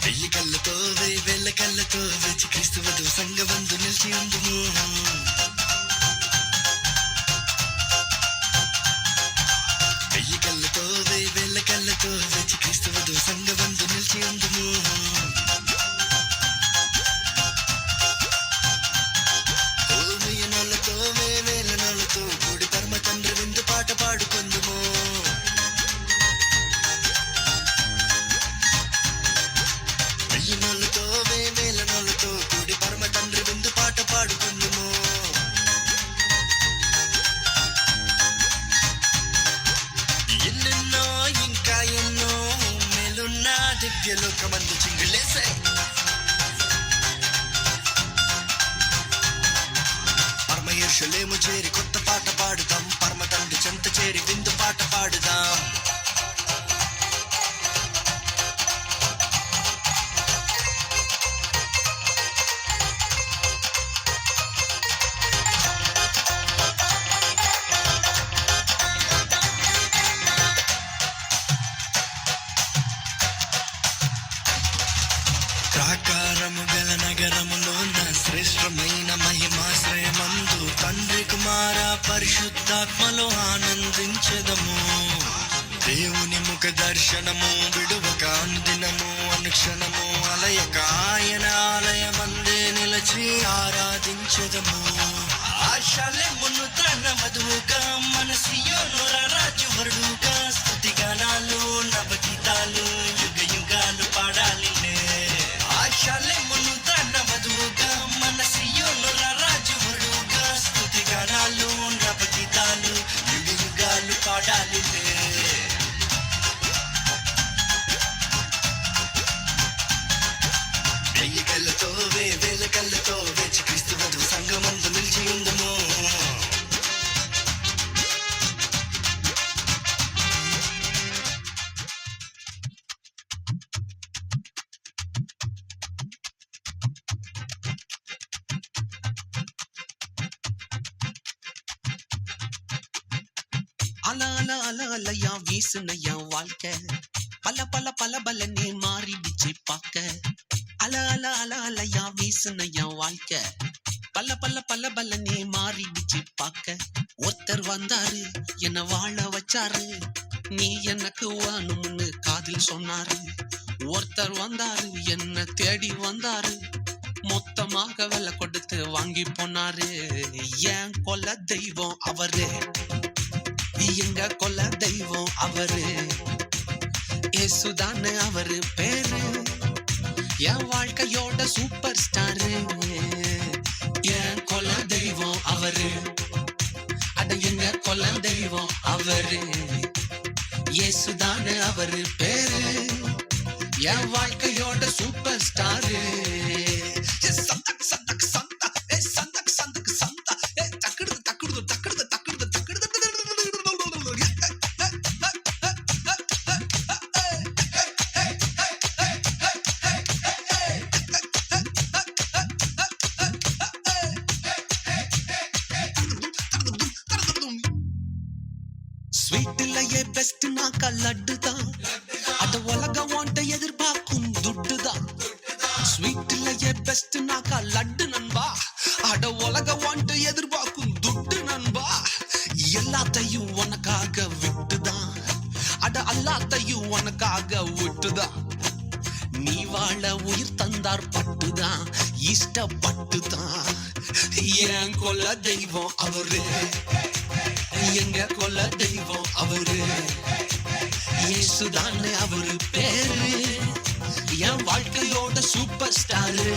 వెయ్యి కళ్ళతో వేల కళ్ళతో వచ్చి క్రీస్తువదు సంగవందు నిలిచి ఉందుము. వెయ్యి కళ్ళతో వేల కళ్ళతో వచ్చి క్రీస్తువదు సంగవందు నిలిచి ఉందుము. వేలనోళ్ళతో కూడి పరమ తండ్రి విందు పాట పాడుకుందుము. వెయ్యినోళ్ళతో వేలనోళ్ళతో కూడి పరమ తండ్రి విందు పాట పాడుకుందుము. ఎన్నెన్నో ఇంకా ఎన్నో మేలున్న దివ్యలోకమందు చింగులేసే యెరూషలేము చేరి కొత్త పాట పాడుదాం. పరమ తండ్రి చెంత చేరి విందు పాట పాడుదాం. ప్రాకారము గల నగరములోన శ్రేష్టమైన మహిమాశ్రయమందు తండ్రి కుమార పరిశుద్ధాత్మలో ఆనందించెదము. దేవుని ముఖ దర్శనము విడువక అందినము అనుక్షణము అలయక ఆయన ఆలయమందే నిలచి ఆరాధించెదము. ఆశలెమును తన వధువుగా మన సియోను రాజు వరుడుగా స్తుతిగానాలు నవగీతాలు యుగ యుగాలు పాడాలి. ఆశలెమును తన వధువుగా మన సియోను రాజు వరుడుగా స్తుతిగానాలు నవగీతాలు యుగ యుగాలు పాడాలి. వెయ్యి కళ్ళతో వేల కళ్ళతో వేచి క్రీస్తు వధువు సంగమందు నిలిచి ఉందము. அல அல அல அலையா வீசுனையா வாழ்க்கை பல பல பல பலனே மாறிடுச்சு பார்க்க. அல அல அல அலையா வீசுனையா வாழ்க்கை பல பல பல பலனே மாறிடுச்சு பார்க்க. ஒருத்தர் வந்தாரு என்ன வாழ வச்சாரு, நீ எனக்கு வேணும்னு காதில் சொன்னாரு. ஒருத்தர் வந்தாரு என்ன தேடி வந்தாரு, மொத்தமாக விலை கொடுத்து வாங்கி போனாரு. ஏன் கொல்ல தெய்வம் அவரு, எங்க கொல்ல தெய்வம் அவரு, இயேசுதானே அவரு பேரு. என் வாழ்க்கையோட சூப்பர் ஸ்டாரு, என் கொல்ல தெய்வம் அவரு, அட எங்க கொல்ல தெய்வம் அவரு, இயேசுதானே அவரு பேரு. என் வாழ்க்கையோட சூப்பர் ஸ்டாரு. சந்தக் சந்தக் சந்தா சந்தக் சந்தக் சந்தா தக்குடுது தக்குடுது தக்குடுது தக்குடுது தக்குடுது. ஸ்வீட்லயே பெஸ்ட் நாக்கா லட்டு தான், அத உலகம் வாண்ட எதிர்பார்க்கும் துட்டு தான். ஸ்வீட்லயே பெஸ்ட் நாக்கா லட்டு நண்பா, அட உலகம் வாண்ட எதிர்பார்க்கும் துட்டு நண்பா. எல்லாத்தையும் உனக்காக விட்டுதான், அட எல்லாத்தையும் உனக்காக விட்டுதான். நீ வாழ உயிர் தந்தார் பட்டுதான், இஷ்டப்பட்டுதான். என் கொல்ல தெய்வம் அவரு, எங்க கொல்ல தெய்வம் அவரு, இயேசுதானே அவரு பேரு. என் வாழ்க்கையோட சூப்பர் ஸ்டாரு.